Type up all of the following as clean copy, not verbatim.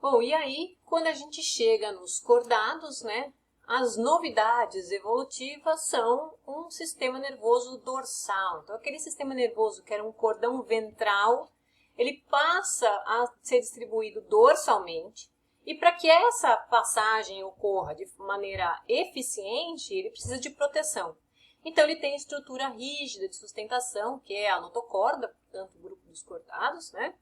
Bom, e aí, quando a gente chega nos cordados, né, as novidades evolutivas são um sistema nervoso dorsal. Então, aquele sistema nervoso que era um cordão ventral, ele passa a ser distribuído dorsalmente. E para que essa passagem ocorra de maneira eficiente, ele precisa de proteção. Então, ele tem estrutura rígida de sustentação, que é a notocorda, portanto, o grupo dos cordados, né?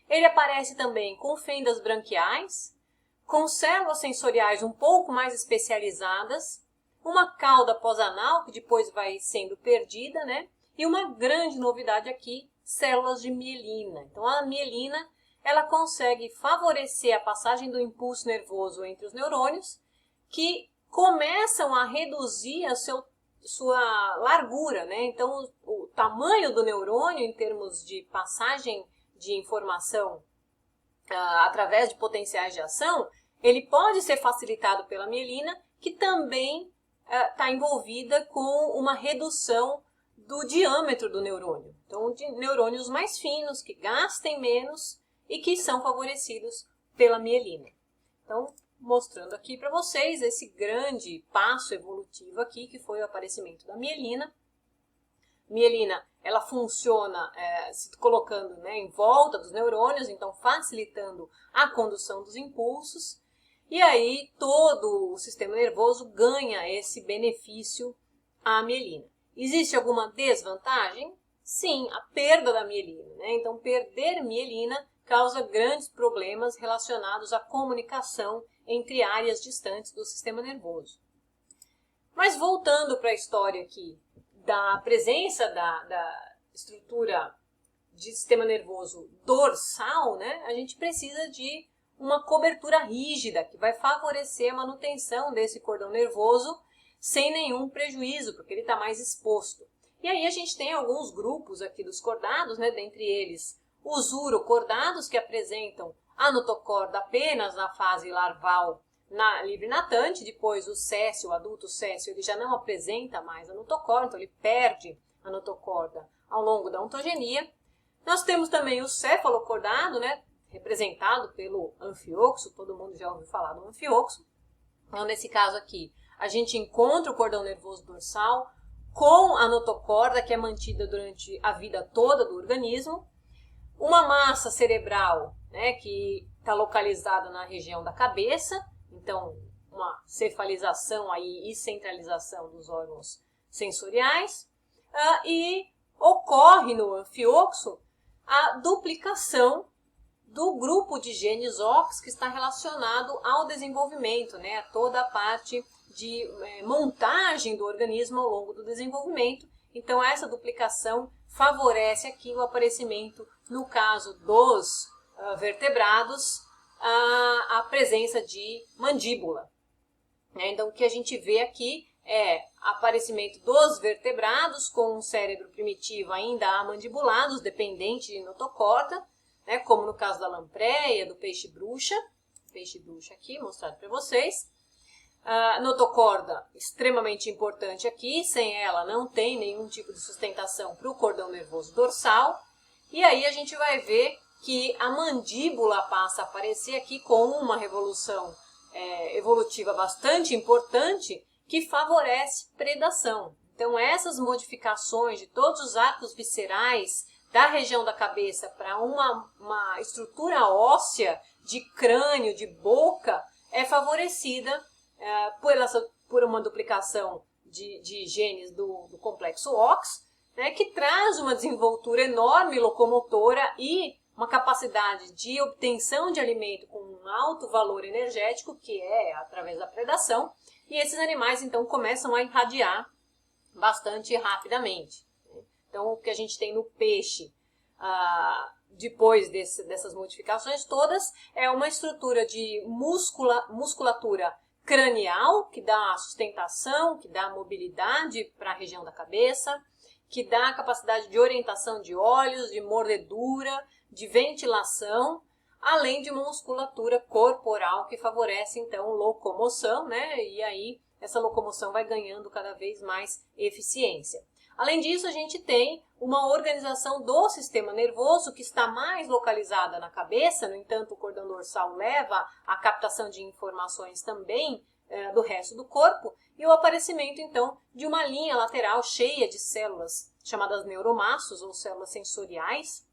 Ele aparece também com fendas branquiais, com células sensoriais um pouco mais especializadas, uma cauda pós-anal, que depois vai sendo perdida, né? E uma grande novidade aqui, células de mielina. Então, a mielina, ela consegue favorecer a passagem do impulso nervoso entre os neurônios, que começam a reduzir sua largura, né? Então, o tamanho do neurônio, em termos de passagem de informação através de potenciais de ação, ele pode ser facilitado pela mielina, que também está envolvida com uma redução do diâmetro do neurônio. Então, de neurônios mais finos, que gastem menos e que são favorecidos pela mielina. Então, mostrando aqui para vocês esse grande passo evolutivo aqui, que foi o aparecimento da mielina. Mielina, ela funciona se colocando, né, em volta dos neurônios, então facilitando a condução dos impulsos. E aí todo o sistema nervoso ganha esse benefício à mielina. Existe alguma desvantagem? Sim, a perda da mielina, né? Então, perder mielina causa grandes problemas relacionados à comunicação entre áreas distantes do sistema nervoso. Mas voltando para a história aqui, da presença da estrutura de sistema nervoso dorsal, né, a gente precisa de uma cobertura rígida que vai favorecer a manutenção desse cordão nervoso sem nenhum prejuízo, porque ele está mais exposto. E aí a gente tem alguns grupos aqui dos cordados, né, dentre eles os urocordados, que apresentam a notocorda apenas na fase larval livre natante, depois o céssio, o adulto céssio, ele já não apresenta mais a notocorda, então ele perde a notocorda ao longo da ontogenia. Nós temos também o cefalocordado, né, representado pelo anfioxo, todo mundo já ouviu falar do anfioxo. Então, nesse caso aqui, a gente encontra o cordão nervoso dorsal com a notocorda, que é mantida durante a vida toda do organismo, uma massa cerebral, né, que está localizada na região da cabeça, então uma cefalização aí e centralização dos órgãos sensoriais, e ocorre no anfioxo a duplicação do grupo de genes OX que está relacionado ao desenvolvimento, né, a toda a parte de montagem do organismo ao longo do desenvolvimento. Então, essa duplicação favorece aqui o aparecimento, no caso dos vertebrados, a presença de mandíbula. Então, o que a gente vê aqui é aparecimento dos vertebrados com um cérebro primitivo ainda amandibulados, dependente de notocorda, né, como no caso da lampreia, do peixe-bruxa aqui, mostrado para vocês. Notocorda, extremamente importante aqui, sem ela não tem nenhum tipo de sustentação para o cordão nervoso dorsal. E aí a gente vai ver que a mandíbula passa a aparecer aqui com uma revolução evolutiva bastante importante que favorece predação. Então, essas modificações de todos os arcos viscerais da região da cabeça para uma estrutura óssea de crânio, de boca, é favorecida por uma duplicação de genes do complexo OX, né, que traz uma desenvoltura enorme locomotora e uma capacidade de obtenção de alimento com um alto valor energético, que é através da predação, e esses animais então começam a irradiar bastante rapidamente. Então, o que a gente tem no peixe, depois dessas modificações todas, é uma estrutura de musculatura cranial, que dá sustentação, que dá mobilidade para a região da cabeça, que dá capacidade de orientação de olhos, de mordedura, de ventilação, além de uma musculatura corporal que favorece, então, locomoção, né? E aí essa locomoção vai ganhando cada vez mais eficiência. Além disso, a gente tem uma organização do sistema nervoso que está mais localizada na cabeça, no entanto, o cordão dorsal leva à captação de informações também do resto do corpo, e o aparecimento, então, de uma linha lateral cheia de células chamadas neuromassos, ou células sensoriais,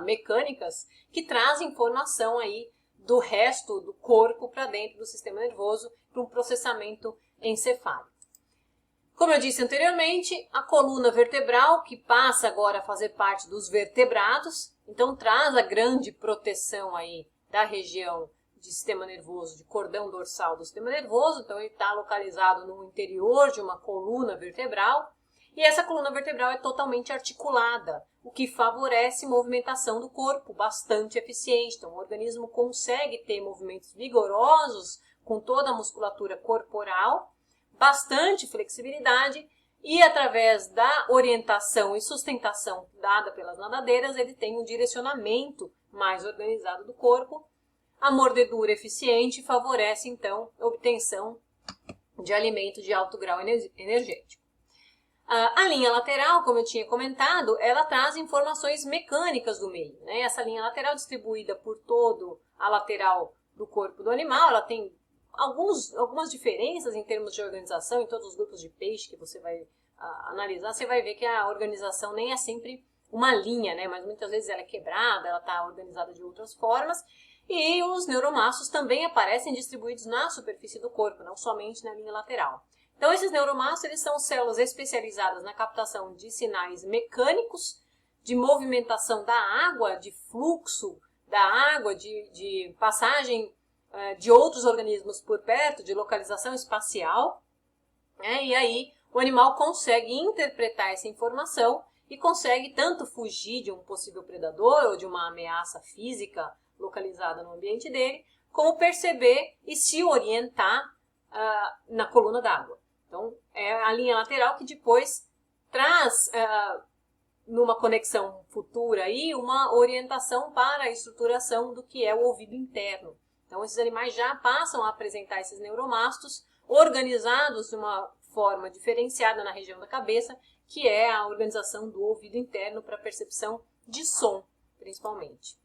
mecânicas, que trazem informação aí do resto do corpo para dentro do sistema nervoso para um processamento encefálico. Como eu disse anteriormente, a coluna vertebral, que passa agora a fazer parte dos vertebrados, então traz a grande proteção aí da região de sistema nervoso, de cordão dorsal do sistema nervoso, então ele está localizado no interior de uma coluna vertebral, e essa coluna vertebral é totalmente articulada, o que favorece movimentação do corpo, bastante eficiente. Então o organismo consegue ter movimentos vigorosos com toda a musculatura corporal, bastante flexibilidade, e através da orientação e sustentação dada pelas nadadeiras, ele tem um direcionamento mais organizado do corpo. A mordedura eficiente favorece, então, a obtenção de alimento de alto grau energético. A linha lateral, como eu tinha comentado, ela traz informações mecânicas do meio, né? Essa linha lateral distribuída por todo a lateral do corpo do animal, ela tem algumas diferenças em termos de organização. Em todos os grupos de peixe que você vai analisar, você vai ver que a organização nem é sempre uma linha, né? Mas muitas vezes ela é quebrada, ela está organizada de outras formas. E os neuromassos também aparecem distribuídos na superfície do corpo, não somente na linha lateral. Então, esses neuromassos, eles são células especializadas na captação de sinais mecânicos, de movimentação da água, de fluxo da água, de passagem de outros organismos por perto, de localização espacial, né? E aí o animal consegue interpretar essa informação e consegue tanto fugir de um possível predador ou de uma ameaça física localizada no ambiente dele, como perceber e se orientar na coluna d'água. Então, é a linha lateral que depois traz, numa conexão futura, aí, uma orientação para a estruturação do que é o ouvido interno. Então, esses animais já passam a apresentar esses neuromastos organizados de uma forma diferenciada na região da cabeça, que é a organização do ouvido interno para percepção de som, principalmente.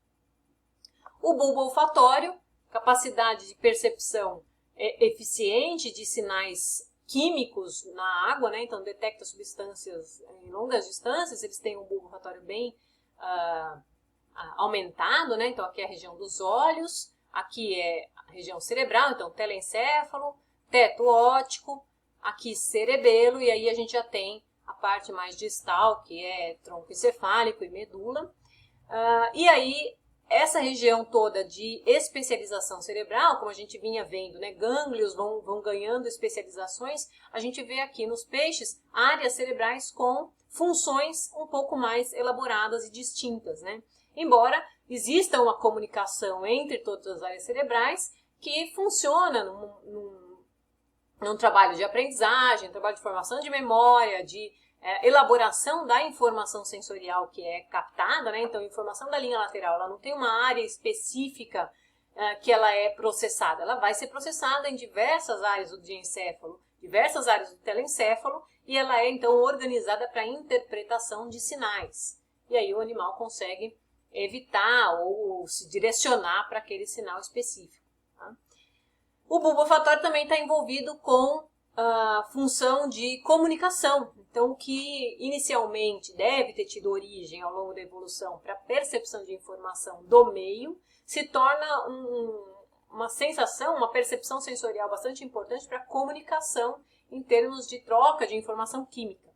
O bulbo olfatório, capacidade de percepção eficiente de sinais químicos na água, né? Então detecta substâncias em longas distâncias, eles têm um bulbo olfatório bem aumentado, né? Então aqui é a região dos olhos, aqui é a região cerebral, então telencéfalo, teto óptico, aqui cerebelo, e aí a gente já tem a parte mais distal, que é tronco encefálico e medula. E aí essa região toda de especialização cerebral, como a gente vinha vendo, né, gânglios vão ganhando especializações, a gente vê aqui nos peixes áreas cerebrais com funções um pouco mais elaboradas e distintas, né? Embora exista uma comunicação entre todas as áreas cerebrais que funciona num trabalho de aprendizagem, trabalho de formação de memória, de elaboração da informação sensorial que é captada, né? Então, a informação da linha lateral, ela não tem uma área específica que ela é processada. Ela vai ser processada em diversas áreas do diencéfalo, diversas áreas do telencéfalo, e ela é, então, organizada para interpretação de sinais. E aí o animal consegue evitar ou se direcionar para aquele sinal específico. Tá? O bulbo olfatório também está envolvido com a função de comunicação, então que inicialmente deve ter tido origem ao longo da evolução para percepção de informação do meio, se torna uma sensação, uma percepção sensorial bastante importante para a comunicação em termos de troca de informação química.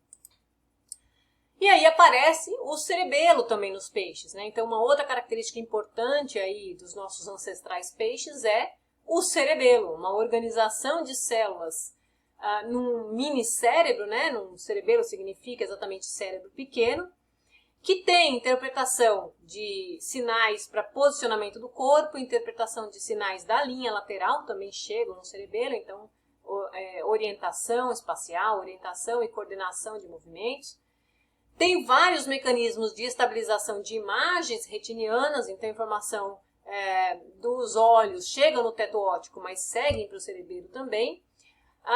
E aí aparece o cerebelo também nos peixes, né? Então uma outra característica importante aí dos nossos ancestrais peixes é o cerebelo, uma organização de células num mini cérebro, né? Num cerebelo significa exatamente cérebro pequeno, que tem interpretação de sinais para posicionamento do corpo, interpretação de sinais da linha lateral também chegam no cerebelo, então orientação espacial, orientação e coordenação de movimentos. Tem vários mecanismos de estabilização de imagens retinianas, então a informação dos olhos chega no teto óptico, mas seguem para o cerebelo também,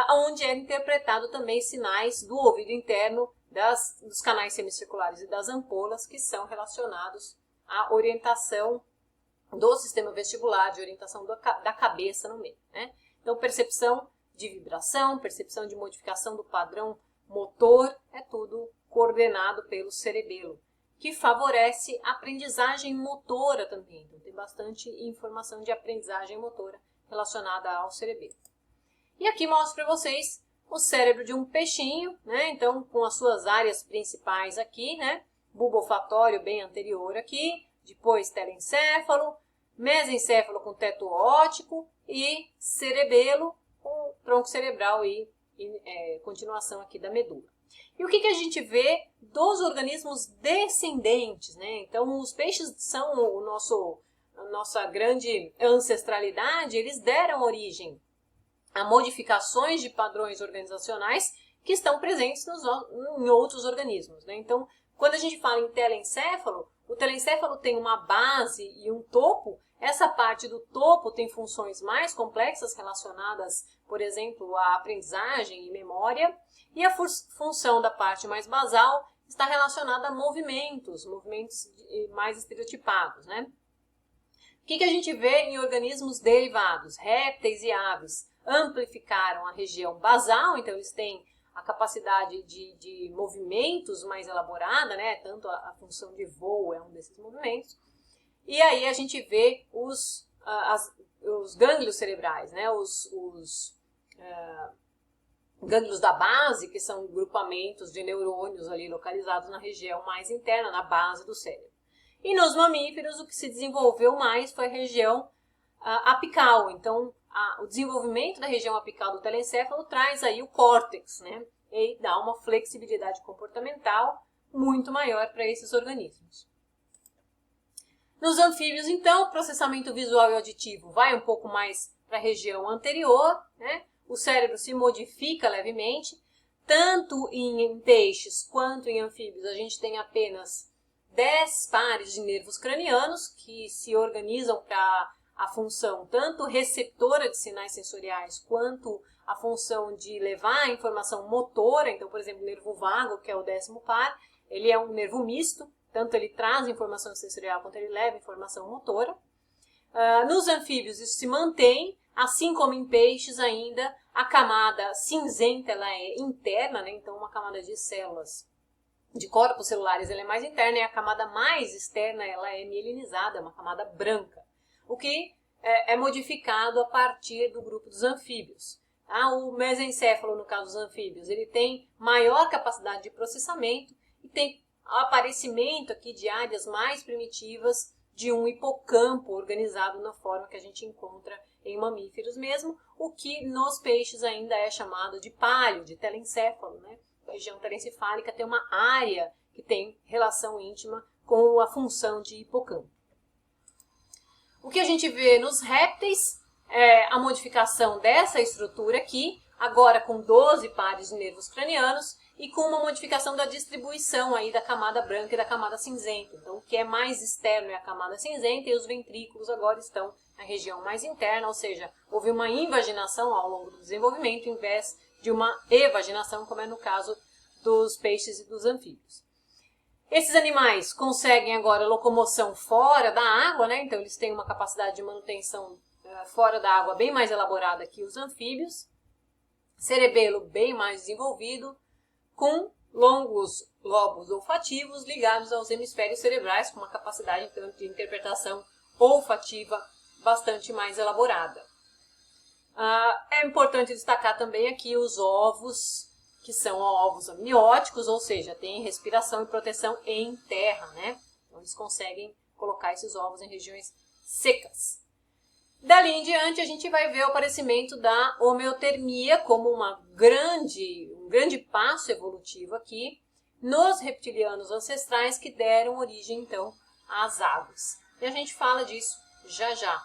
onde é interpretado também sinais do ouvido interno dos canais semicirculares e das ampolas, que são relacionados à orientação do sistema vestibular, de orientação da cabeça no meio, né? Então, percepção de vibração, percepção de modificação do padrão motor, é tudo coordenado pelo cerebelo, que favorece a aprendizagem motora também. Então, tem bastante informação de aprendizagem motora relacionada ao cerebelo. E aqui mostro para vocês o cérebro de um peixinho, né? Então, com as suas áreas principais aqui, né? Bulbo olfatório bem anterior aqui, depois telencéfalo, mesencéfalo com teto óptico e cerebelo com tronco cerebral e continuação aqui da medula. E o que a gente vê dos organismos descendentes, né? Então, os peixes são a nossa grande ancestralidade, eles deram origem a modificações de padrões organizacionais que estão presentes em outros organismos, né? Então, quando a gente fala em telencéfalo, o telencéfalo tem uma base e um topo. Essa parte do topo tem funções mais complexas relacionadas, por exemplo, à aprendizagem e memória, e a função da parte mais basal está relacionada a movimentos mais estereotipados, né? O que a gente vê em organismos derivados? Répteis e aves amplificaram a região basal, então eles têm a capacidade de movimentos mais elaborada, né? Tanto a função de voo é um desses movimentos. E aí a gente vê os gânglios cerebrais, né? Os gânglios da base, que são grupamentos de neurônios ali localizados na região mais interna, na base do cérebro. E nos mamíferos, o que se desenvolveu mais foi a região apical. Então, o desenvolvimento da região apical do telencéfalo traz aí o córtex, né? E dá uma flexibilidade comportamental muito maior para esses organismos. Nos anfíbios, então, o processamento visual e auditivo vai um pouco mais para a região anterior, né? O cérebro se modifica levemente. Tanto em peixes quanto em anfíbios, a gente tem apenas 10 pares de nervos cranianos que se organizam para a função tanto receptora de sinais sensoriais quanto a função de levar a informação motora. Então, por exemplo, o nervo vago, que é o 10º par, ele é um nervo misto, tanto ele traz informação sensorial quanto ele leva informação motora. Nos anfíbios isso se mantém, assim como em peixes ainda, a camada cinzenta ela é interna, né? Então uma camada de células, de corpos celulares, ela é mais interna, e a camada mais externa ela é mielinizada, é uma camada branca, o que é modificado a partir do grupo dos anfíbios. O mesencéfalo, no caso dos anfíbios, ele tem maior capacidade de processamento e tem aparecimento aqui de áreas mais primitivas de um hipocampo organizado na forma que a gente encontra em mamíferos mesmo, o que nos peixes ainda é chamado de palio, de telencéfalo, né? A região telencefálica tem uma área que tem relação íntima com a função de hipocampo. O que a gente vê nos répteis é a modificação dessa estrutura aqui, agora com 12 pares de nervos cranianos, e com uma modificação da distribuição aí da camada branca e da camada cinzenta. Então, o que é mais externo é a camada cinzenta e os ventrículos agora estão na região mais interna, ou seja, houve uma invaginação ao longo do desenvolvimento em vez de uma evaginação, como é no caso dos peixes e dos anfíbios. Esses animais conseguem agora locomoção fora da água, né? Então eles têm uma capacidade de manutenção fora da água bem mais elaborada que os anfíbios, cerebelo bem mais desenvolvido, com longos lobos olfativos ligados aos hemisférios cerebrais, com uma capacidade então, de interpretação olfativa bastante mais elaborada. É importante destacar também aqui os ovos, que são ovos amnióticos, ou seja, tem respiração e proteção em terra, né? Então eles conseguem colocar esses ovos em regiões secas. Dali em diante a gente vai ver o aparecimento da homeotermia como um grande passo evolutivo aqui nos reptilianos ancestrais que deram origem então às aves. E a gente fala disso já já.